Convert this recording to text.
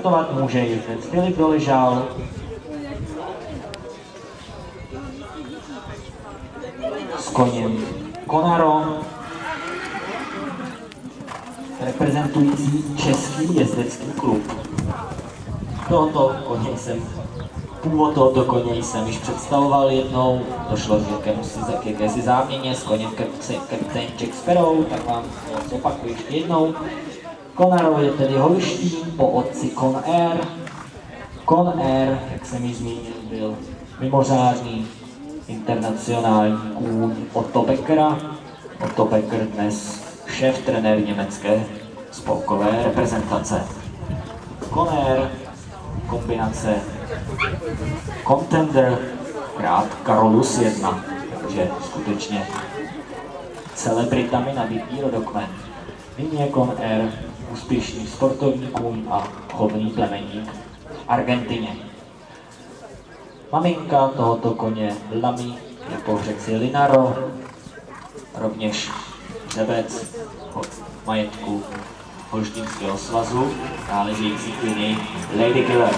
Startovat může jezdec Filip Doležal, s koněm Konaro, reprezentující Český jezdecký klub. Původ tohoto koně jsem již představoval jednou, došlo k jakési záměně s koněm kapitán Jack Sparrow, tak vám to zopakuju ještě jednou. Konaro je tedy holštín po otci Con Air. Con Air, jak jsem ji zmínil, byl mimořádný internacionální kůň Otto Beckera. Otto Becker dnes šéf-trenér německé spolkové reprezentace. Con Air, kombinace Contender krát Carolus 1, takže skutečně celebritami nabitý rodokmen. Nyní je Con Air úspěšný sportovní kůň a chovný plemeník v Argentině. Maminka tohoto koně Lamy je pohřekci Linaro, rovněž řebec od majetku Holštýnského svazu, náležející k linii Lady Killer.